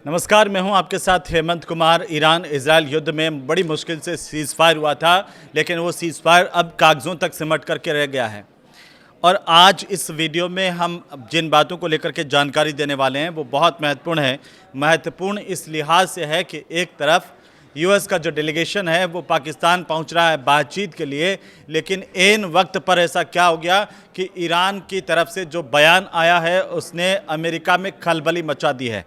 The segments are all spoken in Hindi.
नमस्कार, मैं हूं आपके साथ हेमंत कुमार। ईरान इजराइल युद्ध में बड़ी मुश्किल से सीज़ फायर हुआ था, लेकिन वो सीज़ फायर अब कागज़ों तक सिमट करके रह गया है। और आज इस वीडियो में हम जिन बातों को लेकर के जानकारी देने वाले हैं वो बहुत महत्वपूर्ण है। महत्वपूर्ण इस लिहाज से है कि एक तरफ यूएस का जो डेलीगेशन है वो पाकिस्तान पहुंच रहा है बातचीत के लिए, लेकिन ऐन वक्त पर ऐसा क्या हो गया कि ईरान की तरफ से जो बयान आया है उसने अमेरिका में खलबली मचा दी है।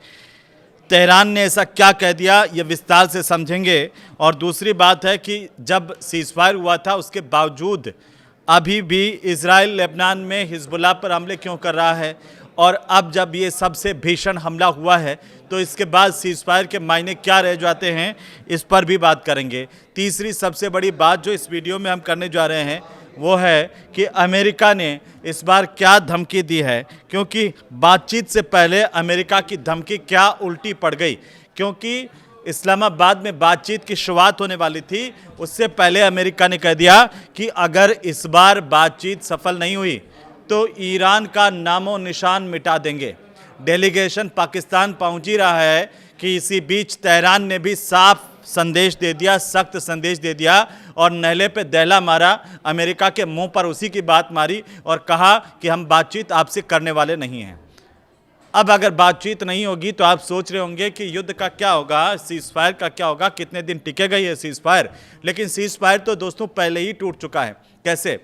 तेहरान ने ऐसा क्या कह दिया, ये विस्तार से समझेंगे। और दूसरी बात है कि जब सीज़फायर हुआ था उसके बावजूद अभी भी इजराइल लेबनान में हिजबुल्लाह पर हमले क्यों कर रहा है, और अब जब ये सबसे भीषण हमला हुआ है तो इसके बाद सीज़फायर के मायने क्या रह जाते हैं, इस पर भी बात करेंगे। तीसरी सबसे बड़ी बात जो इस वीडियो में हम करने जा रहे हैं वो है कि अमेरिका ने इस बार क्या धमकी दी है, क्योंकि बातचीत से पहले अमेरिका की धमकी क्या उल्टी पड़ गई। क्योंकि इस्लामाबाद में बातचीत की शुरुआत होने वाली थी, उससे पहले अमेरिका ने कह दिया कि अगर इस बार बातचीत सफल नहीं हुई तो ईरान का नामो निशान मिटा देंगे। डेलीगेशन पाकिस्तान पहुंच ही रहा है कि इसी बीच तेहरान ने भी साफ संदेश दे दिया, सख्त संदेश दे दिया और नहले पे दहला मारा, अमेरिका के मुंह पर उसी की बात मारी और कहा कि हम बातचीत आपसे करने वाले नहीं हैं। अब अगर बातचीत नहीं होगी तो आप सोच रहे होंगे कि युद्ध का क्या होगा, सीज़ फायर का क्या होगा, कितने दिन टिकेगा ये सीज़ फायर। लेकिन सीज़ फायर तो दोस्तों पहले ही टूट चुका है। कैसे?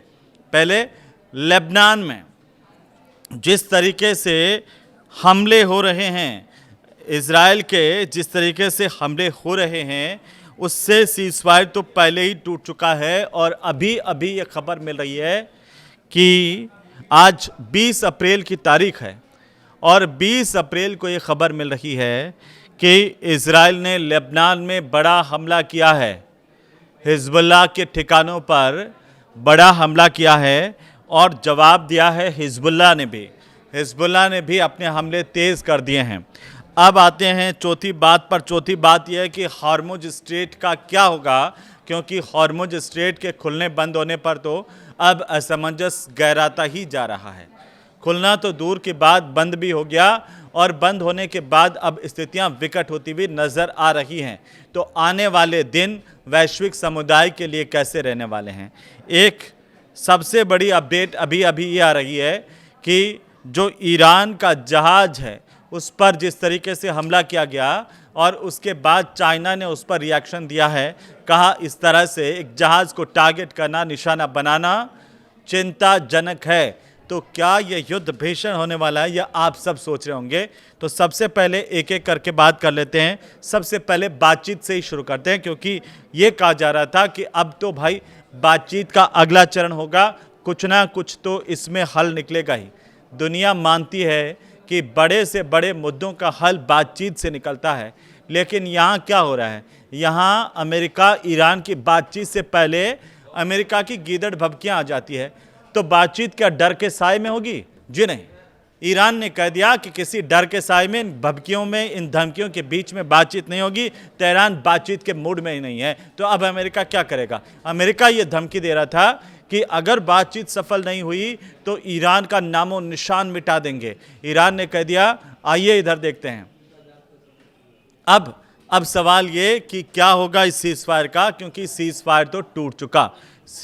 पहले लेबनान में जिस तरीके से हमले हो रहे हैं, इजराइल के जिस तरीके से हमले हो रहे हैं, उससे सीज़ फायर तो पहले ही टूट चुका है। और अभी अभी ये खबर मिल रही है कि आज 20 अप्रैल की तारीख है और 20 अप्रैल को ये खबर मिल रही है कि इजराइल ने लेबनान में बड़ा हमला किया है, हिजबुल्लाह के ठिकानों पर बड़ा हमला किया है और जवाब दिया है हिजबुल्लाह ने भी अपने हमले तेज़ कर दिए हैं। अब आते हैं चौथी बात पर। चौथी बात यह है कि हॉर्मुज स्ट्रेट का क्या होगा, क्योंकि हॉर्मुज स्ट्रेट के खुलने बंद होने पर तो अब असमंजस गहराता ही जा रहा है। खुलना तो दूर की बात, बंद भी हो गया और बंद होने के बाद अब स्थितियां विकट होती हुई नज़र आ रही हैं। तो आने वाले दिन वैश्विक समुदाय के लिए कैसे रहने वाले हैं? एक सबसे बड़ी अपडेट अभी अभी ये आ रही है कि जो ईरान का जहाज़ है उस पर जिस तरीके से हमला किया गया और उसके बाद चाइना ने उस पर रिएक्शन दिया है। कहा इस तरह से एक जहाज़ को टारगेट करना, निशाना बनाना चिंताजनक है। तो क्या ये युद्ध भीषण होने वाला है, या आप सब सोच रहे होंगे? तो सबसे पहले एक एक करके बात कर लेते हैं। सबसे पहले बातचीत से ही शुरू करते हैं, क्योंकि ये कहा जा रहा था कि अब तो भाई बातचीत का अगला चरण होगा, कुछ ना कुछ तो इसमें हल निकलेगा ही। दुनिया मानती है कि बड़े से बड़े मुद्दों का हल बातचीत से निकलता है, लेकिन यहाँ क्या हो रहा है? यहाँ अमेरिका ईरान की बातचीत से पहले अमेरिका की गीदड़ भभकियाँ आ जाती है। तो बातचीत क्या डर के साए में होगी? जी नहीं। ईरान ने कह दिया कि किसी डर के साए में, इन भभकियों में, इन धमकियों के बीच में बातचीत नहीं होगी। तेहरान बातचीत के मूड में ही नहीं है। तो अब अमेरिका क्या करेगा? अमेरिका ये धमकी दे रहा था कि अगर बातचीत सफल नहीं हुई तो ईरान का नामो निशान मिटा देंगे। ईरान ने कह दिया, आइए इधर देखते हैं। अब सवाल ये कि क्या होगा इस सीज़ फायर का, क्योंकि सीज़ फायर तो टूट चुका।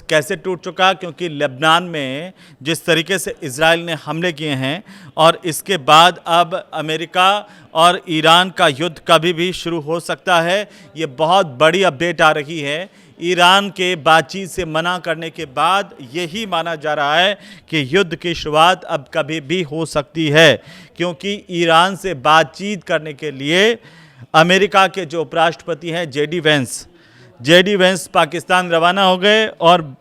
कैसे टूट चुका? क्योंकि लेबनान में जिस तरीके से इजराइल ने हमले किए हैं और इसके बाद अब अमेरिका और ईरान का युद्ध कभी भी शुरू हो सकता है। ये बहुत बड़ी अपडेट आ रही है। ईरान के बातचीत से मना करने के बाद यही माना जा रहा है कि युद्ध की शुरुआत अब कभी भी हो सकती है, क्योंकि ईरान से बातचीत करने के लिए अमेरिका के जो उपराष्ट्रपति हैं जेडी वेंस पाकिस्तान रवाना हो गए और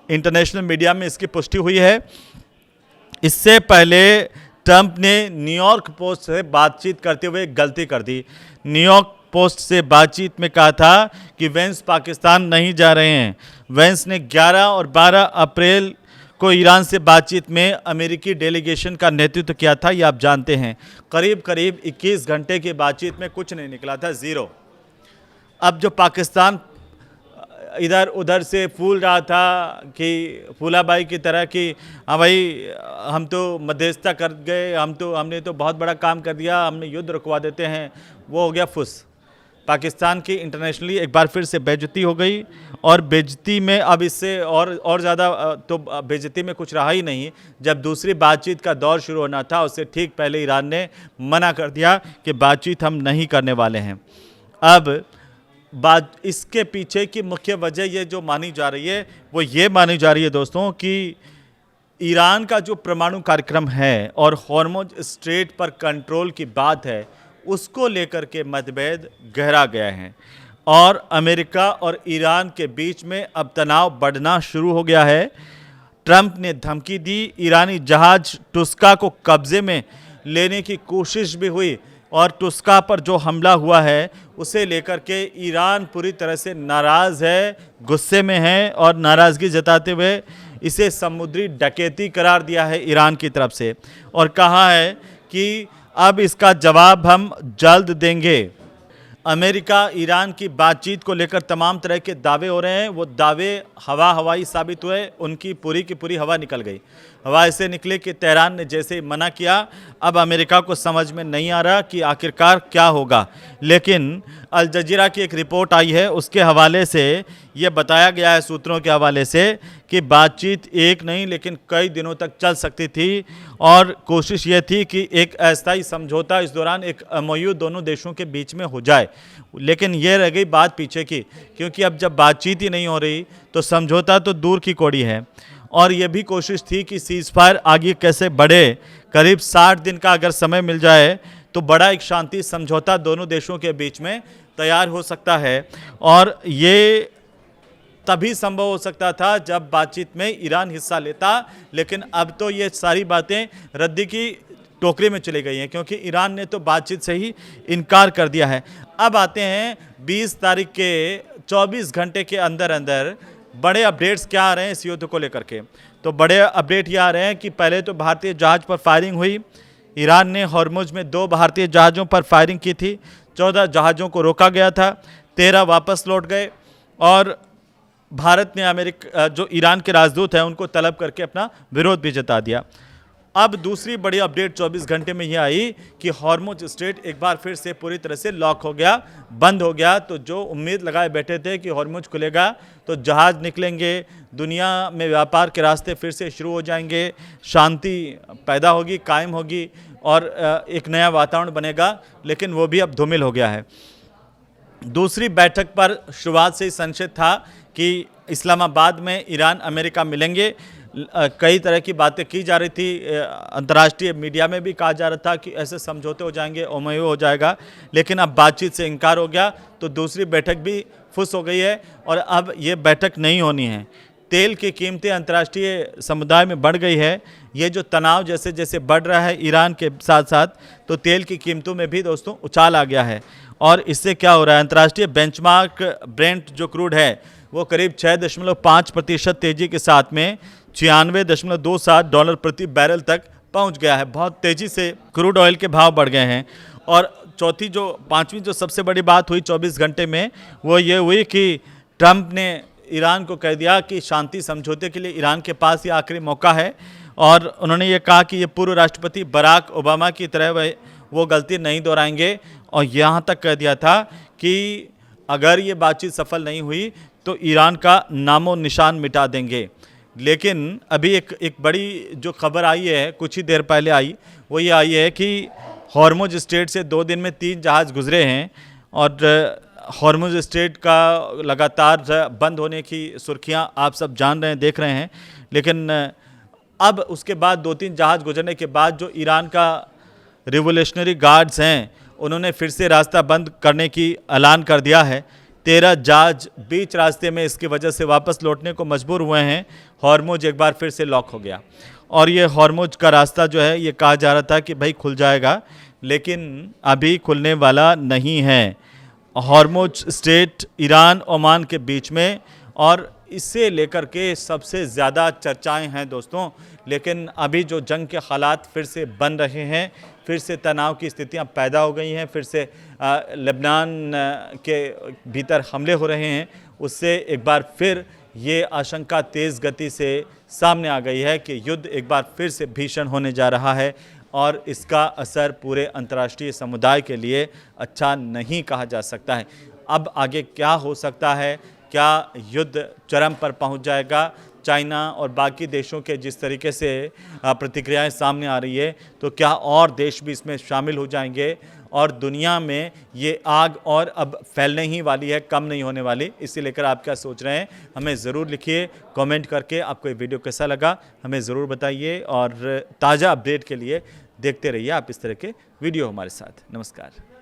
इंटरनेशनल मीडिया में इसकी पुष्टि हुई है। इससे पहले ट्रंप ने न्यूयॉर्क पोस्ट से बातचीत करते हुए गलती कर दी। न्यूयॉर्क पोस्ट से बातचीत में कहा था कि वेंस पाकिस्तान नहीं जा रहे हैं। वेंस ने 11 और 12 अप्रैल को ईरान से बातचीत में अमेरिकी डेलीगेशन का नेतृत्व किया था, ये आप जानते हैं। करीब करीब 21 घंटे की बातचीत में कुछ नहीं निकला था, ज़ीरो। अब जो पाकिस्तान इधर उधर से फूल रहा था कि फूलाबाई की तरह कि हाँ भाई हम तो मध्यस्थता कर गए, हमने तो बहुत बड़ा काम कर दिया, हमने युद्ध रुकवा देते हैं, वो हो गया फुस। पाकिस्तान की इंटरनेशनली एक बार फिर से बेइज्जती हो गई, और बेइज्जती में अब इससे और ज़्यादा तो बेइज्जती में कुछ रहा ही नहीं। जब दूसरी बातचीत का दौर शुरू होना था, उससे ठीक पहले ईरान ने मना कर दिया कि बातचीत हम नहीं करने वाले हैं। अब बात इसके पीछे की मुख्य वजह ये जो मानी जा रही है वो ये मानी जा रही है दोस्तों कि ईरान का जो परमाणु कार्यक्रम है और हॉर्मुज स्ट्रेट पर कंट्रोल की बात है, उसको लेकर के मतभेद गहरा गया है और अमेरिका और ईरान के बीच में अब तनाव बढ़ना शुरू हो गया है। ट्रंप ने धमकी दी, ईरानी जहाज टुस्का को कब्जे में लेने की कोशिश भी हुई, और टुस्का पर जो हमला हुआ है उसे लेकर के ईरान पूरी तरह से नाराज़ है, गुस्से में है, और नाराज़गी जताते हुए इसे समुद्री डकैती करार दिया है ईरान की तरफ से, और कहा है कि अब इसका जवाब हम जल्द देंगे। अमेरिका ईरान की बातचीत को लेकर तमाम तरह के दावे हो रहे हैं, वो दावे हवाई साबित हुए, उनकी पूरी की पूरी हवा निकल गई। हवा ऐसे निकले कि तेहरान ने जैसे मना किया, अब अमेरिका को समझ में नहीं आ रहा कि आखिरकार क्या होगा। लेकिन अल जजीरा की एक रिपोर्ट आई है, उसके हवाले से ये बताया गया है सूत्रों के हवाले से कि बातचीत एक नहीं लेकिन कई दिनों तक चल सकती थी, और कोशिश ये थी कि एक अस्थायी समझौता इस दौरान एक MOU दोनों देशों के बीच में हो जाए। लेकिन ये रह गई बात पीछे की, क्योंकि अब जब बातचीत ही नहीं हो रही तो समझौता तो दूर की कौड़ी है। और ये भी कोशिश थी कि सीज़फायर आगे कैसे बढ़े, करीब 60 दिन का अगर समय मिल जाए तो बड़ा एक शांति समझौता दोनों देशों के बीच में तैयार हो सकता है, और ये तभी संभव हो सकता था जब बातचीत में ईरान हिस्सा लेता। लेकिन अब तो ये सारी बातें रद्दी की टोकरी में चली गई हैं, क्योंकि ईरान ने तो बातचीत से ही इनकार कर दिया है। अब आते हैं 20 तारीख के 24 घंटे के अंदर अंदर बड़े अपडेट्स क्या आ रहे हैं इस युद्ध को लेकर के। तो बड़े अपडेट ये आ रहे हैं कि पहले तो भारतीय जहाज पर फायरिंग हुई, ईरान ने हॉर्मुज में 2 भारतीय जहाज़ों पर फायरिंग की थी, 14 जहाज़ों को रोका गया था, 13 वापस लौट गए, और भारत ने अमेरिका जो ईरान के राजदूत हैं उनको तलब करके अपना विरोध भी जता दिया। अब दूसरी बड़ी अपडेट 24 घंटे में यह आई कि हॉर्मुज स्ट्रेट एक बार फिर से पूरी तरह से लॉक हो गया, बंद हो गया। तो जो उम्मीद लगाए बैठे थे कि हॉर्मुज खुलेगा तो जहाज़ निकलेंगे, दुनिया में व्यापार के रास्ते फिर से शुरू हो जाएंगे, शांति पैदा होगी, कायम होगी, और एक नया वातावरण बनेगा, लेकिन वो भी अब धूमिल हो गया है। दूसरी बैठक पर शुरुआत से ही संशय था कि इस्लामाबाद में ईरान अमेरिका मिलेंगे, कई तरह की बातें की जा रही थी, अंतर्राष्ट्रीय मीडिया में भी कहा जा रहा था कि ऐसे समझौते हो जाएंगे, MOU हो जाएगा, लेकिन अब बातचीत से इनकार हो गया। तो दूसरी बैठक भी फुस हो गई है, और अब ये बैठक नहीं होनी है। तेल की कीमतें अंतर्राष्ट्रीय समुदाय में बढ़ गई है, ये जो तनाव जैसे जैसे बढ़ रहा है ईरान के साथ साथ, तो तेल की कीमतों में भी दोस्तों उछाल आ गया है। और इससे क्या हो रहा है, अंतर्राष्ट्रीय बेंचमार्क ब्रेंट जो क्रूड है वो करीब 6.5% तेजी के साथ में $96.27 प्रति बैरल तक पहुंच गया है। बहुत तेजी से क्रूड ऑयल के भाव बढ़ गए हैं। और पांचवी जो सबसे बड़ी बात हुई 24 घंटे में, वो ये हुई कि ट्रंप ने ईरान को कह दिया कि शांति समझौते के लिए ईरान के पास ये आखिरी मौका है, और उन्होंने ये कहा कि ये पूर्व राष्ट्रपति बराक ओबामा की तरह वो गलती नहीं दोहराएंगे, और यहाँ तक कह दिया था कि अगर ये बातचीत सफल नहीं हुई तो ईरान का नामो निशान मिटा देंगे। लेकिन अभी एक बड़ी जो खबर आई है, कुछ ही देर पहले आई, वो ये आई है कि हॉर्मुज स्ट्रेट से 2 दिन में 3 जहाज़ गुजरे हैं, और हॉर्मुज स्ट्रेट का लगातार बंद होने की सुर्खियां आप सब जान रहे हैं, देख रहे हैं। लेकिन अब उसके बाद 2-3 जहाज़ गुजरने के बाद जो ईरान का रिवोल्यूशनरी गार्ड्स हैं, उन्होंने फिर से रास्ता बंद करने की ऐलान कर दिया है। 13 जहाज बीच रास्ते में इसकी वजह से वापस लौटने को मजबूर हुए हैं। हॉर्मुज एक बार फिर से लॉक हो गया, और ये हॉर्मुज का रास्ता जो है, ये कहा जा रहा था कि भाई खुल जाएगा, लेकिन अभी खुलने वाला नहीं है। हॉर्मुज स्ट्रेट ईरान ओमान के बीच में, और इससे लेकर के सबसे ज़्यादा चर्चाएं हैं दोस्तों। लेकिन अभी जो जंग के हालात फिर से बन रहे हैं, फिर से तनाव की स्थितियां पैदा हो गई हैं, फिर से लेबनान के भीतर हमले हो रहे हैं, उससे एक बार फिर ये आशंका तेज़ गति से सामने आ गई है कि युद्ध एक बार फिर से भीषण होने जा रहा है और इसका असर पूरे अंतर्राष्ट्रीय समुदाय के लिए अच्छा नहीं कहा जा सकता है। अब आगे क्या हो सकता है? क्या युद्ध चरम पर पहुंच जाएगा? चाइना और बाकी देशों के जिस तरीके से प्रतिक्रियाएं सामने आ रही है, तो क्या और देश भी इसमें शामिल हो जाएंगे और दुनिया में ये आग और अब फैलने ही वाली है, कम नहीं होने वाली? इसी लेकर आप क्या सोच रहे हैं, हमें ज़रूर लिखिए कमेंट करके। आपको ये वीडियो कैसा लगा हमें ज़रूर बताइए और ताज़ा अपडेट के लिए देखते रहिए आप इस तरह के वीडियो हमारे साथ। नमस्कार।